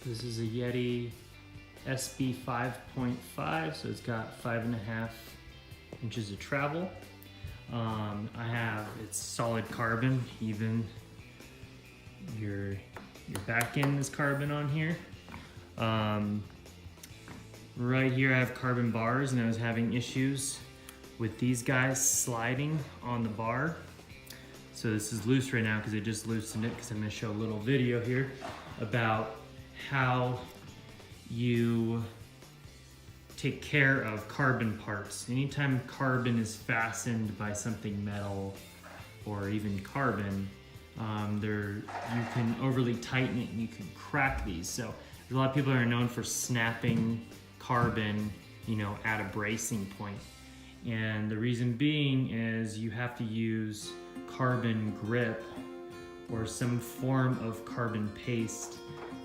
This is a Yeti SB 5.5, so it's got 5.5 inches of travel. It's solid carbon, even your back end is carbon on here. Right here I have carbon bars, and I was having issues with these guys sliding on the bar. So this is loose right now because I just loosened it, because I'm going to show a little video here about how you take care of carbon parts. Anytime carbon is fastened by something metal or even carbon, you can overly tighten it and you can crack these. So there's a lot of people that are known for snapping carbon, at a bracing point. And the reason being is you have to use carbon grip or some form of carbon paste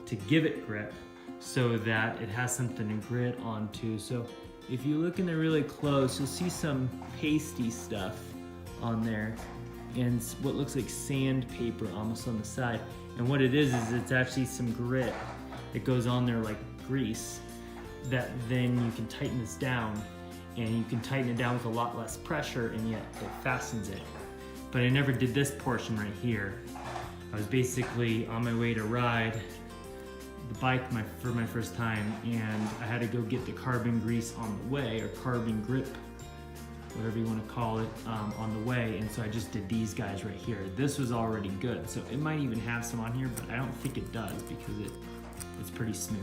to give it grip so that it has something to grit onto. So if you look in there really close, you'll see some pasty stuff on there and what looks like sandpaper almost on the side. And what it is it's actually some grit that goes on there like grease, that then you can tighten this down, and you can tighten it down with a lot less pressure, and yet it fastens it. But I never did this portion right here. I was basically on my way to ride the bike for my first time, and I had to go get the carbon grease on the way, or carbon grip, whatever you want to call it, on the way. And so I just did these guys right here. This was already good, so it might even have some on here, but I don't think it does because it's pretty smooth.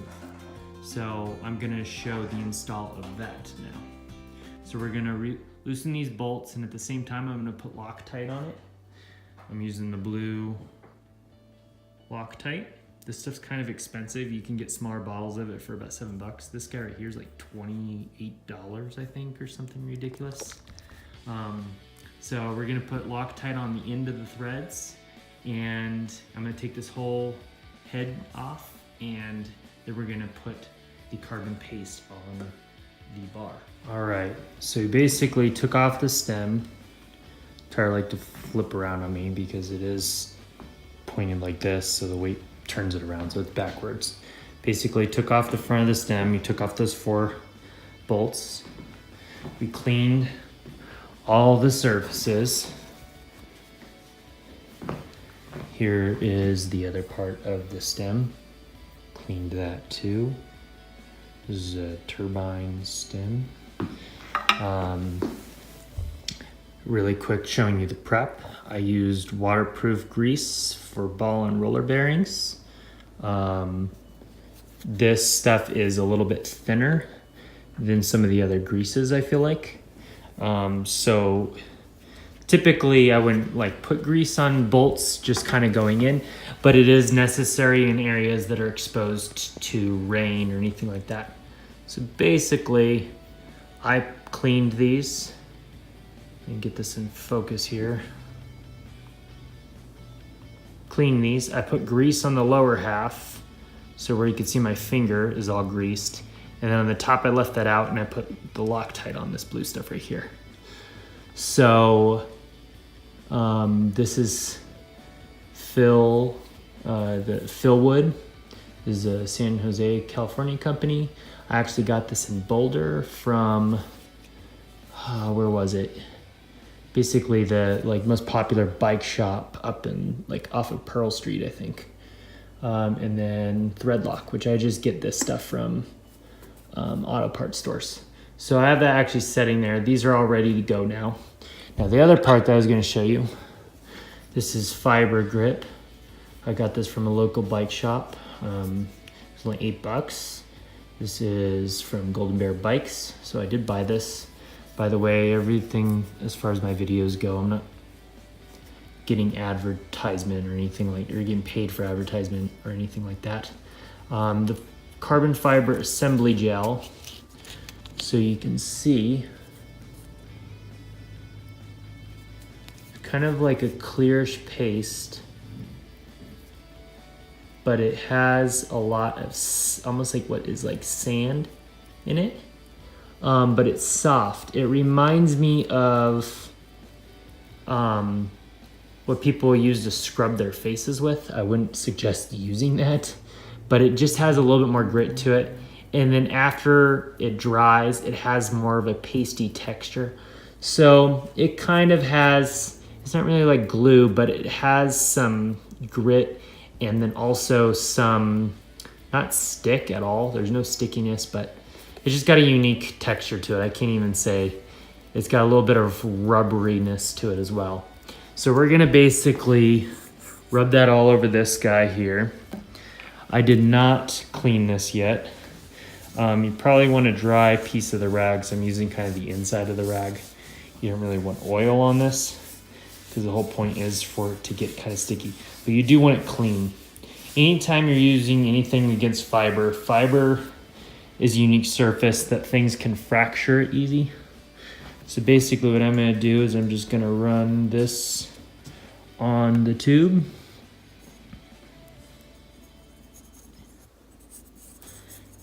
So I'm gonna show the install of that now. So we're gonna loosen these bolts, and at the same time I'm gonna put Loctite on it. I'm using the blue Loctite. This stuff's kind of expensive. You can get smaller bottles of it for about $7. This guy right here is like $28, I think, or something ridiculous. So we're gonna put Loctite on the end of the threads, and I'm gonna take this whole head off, and then we're gonna put the carbon paste on the bar. All right, so we basically took off the stem. Tire like to flip around on me because it is pointed like this, so the weight turns it around, so it's backwards. Basically took off the front of the stem, you took off those 4 bolts. We cleaned all the surfaces. Here is the other part of the stem. Cleaned that too. This is a turbine stem. Really quick showing you the prep. I used waterproof grease for ball and roller bearings. This stuff is a little bit thinner than some of the other greases, I feel like. So typically I wouldn't put grease on bolts just kind of going in, but it is necessary in areas that are exposed to rain or anything like that. So basically I cleaned these. Let me get this in focus here. Clean these. I put grease on the lower half, so where you can see my finger is all greased. And then on the top I left that out, and I put the Loctite on this blue stuff right here. So this is the Philwood. This is a San Jose, California company. I actually got this in Boulder from, where was it? Basically the most popular bike shop up in off of Pearl Street, I think. And then Threadlock, which I just get this stuff from auto parts stores. So I have that actually sitting there. These are all ready to go now. Now the other part that I was going to show you, this is fiber grit. I got this from a local bike shop. It's only $8. This is from Golden Bear Bikes. So I did buy this. By the way, everything as far as my videos go, I'm not getting advertisement or anything or getting paid for advertisement or anything like that. The carbon fiber assembly gel. So you can see, kind of like a clearish paste, but it has a lot of almost like what is like sand in it, but it's soft. It reminds me of what people use to scrub their faces with. I wouldn't suggest using that, but it just has a little bit more grit to it. And then after it dries, it has more of a pasty texture. So it kind of has, it's not really like glue, but it has some grit and then also some, not stick at all. There's no stickiness, but it's just got a unique texture to it. I can't even say. It's got a little bit of rubberiness to it as well. So we're gonna basically rub that all over this guy here. I did not clean this yet. You probably want a dry piece of the rag, so I'm using kind of the inside of the rag. You don't really want oil on this because the whole point is for it to get kind of sticky. But you do want it clean. Anytime you're using anything against fiber, fiber is a unique surface that things can fracture easy. So basically what I'm gonna do is I'm just gonna run this on the tube.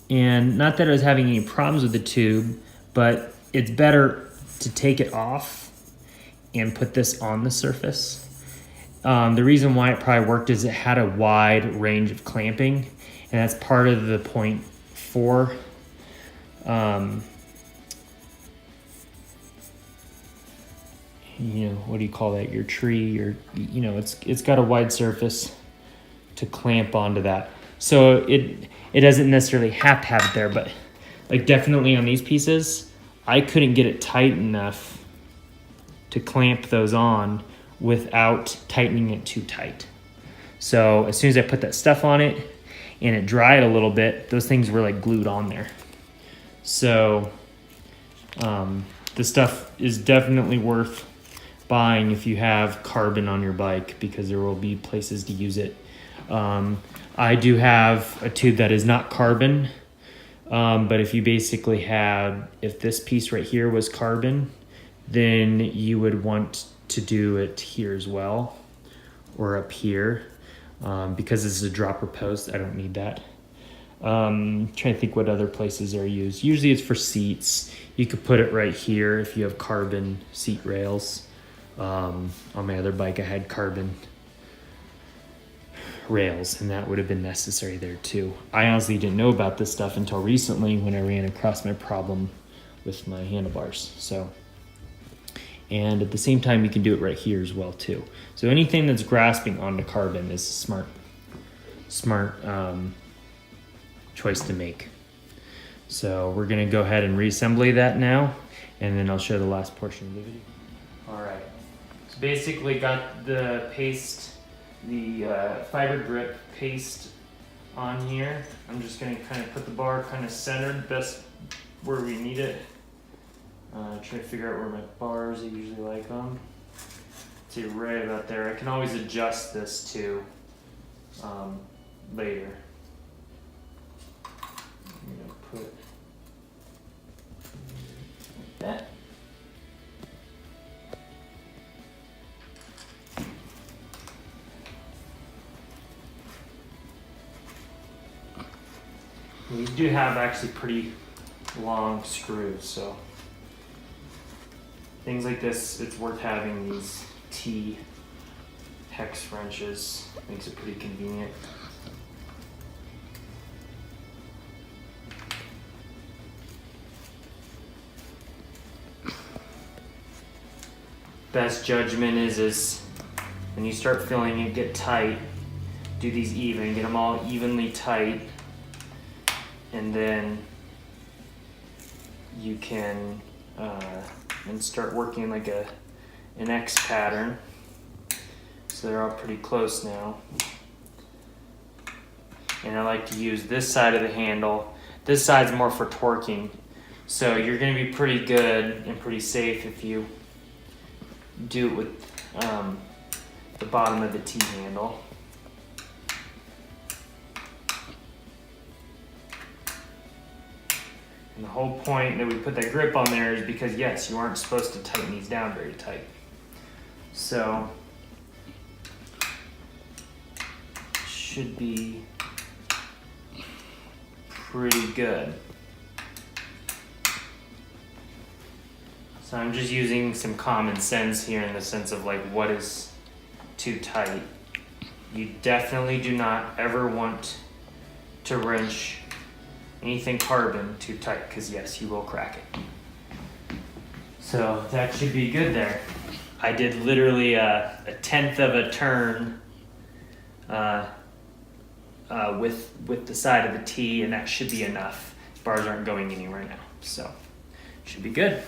And not that I was having any problems with the tube, but it's better to take it off and put this on the surface. The reason why it probably worked is it had a wide range of clamping, and that's part of the point for you know, what do you call that? Your tree, or you know, it's got a wide surface to clamp onto that. So it doesn't necessarily have to have it there, but like definitely on these pieces, I couldn't get it tight enough to clamp those on without tightening it too tight. So as soon as I put that stuff on it and it dried a little bit, those things were like glued on there. So the stuff is definitely worth buying if you have carbon on your bike, because there will be places to use it. I do have a tube that is not carbon, but if you basically had, if this piece right here was carbon, then you would want to do it here as well, or up here, because this is a dropper post. I don't need that. Trying to think what other places are used. Usually it's for seats. You could put it right here if you have carbon seat rails. On my other bike I had carbon rails, and that would have been necessary there too. I honestly didn't know about this stuff until recently when I ran across my problem with my handlebars. So, and at the same time you can do it right here as well too. So anything that's grasping onto carbon is a smart choice to make. So we're gonna go ahead and reassembly that now, and then I'll show the last portion of the video. All right, so basically got the paste, the fiber grip paste on here. I'm just gonna kind of put the bar kind of centered, best where we need it. Try to figure out where my bars, I usually like them. See, right about there. I can always adjust this too later. I'm gonna put like that. These do have actually pretty long screws, so things like this, it's worth having these T hex wrenches. Makes it pretty convenient. Best judgment is when you start feeling it get tight, do these even, get them all evenly tight, and then you can and start working like an X pattern. So they're all pretty close now. And I like to use this side of the handle. This side's more for torquing. So you're gonna be pretty good and pretty safe if you do it with the bottom of the T handle. And the whole point that we put that grip on there is because, yes, you aren't supposed to tighten these down very tight. So, should be pretty good. So I'm just using some common sense here in the sense of like what is too tight. You definitely do not ever want to wrench anything carbon too tight, because yes, you will crack it. So that should be good there. I did literally a 1/10 of a turn with the side of the T, and that should be enough. Bars aren't going anywhere now, so should be good.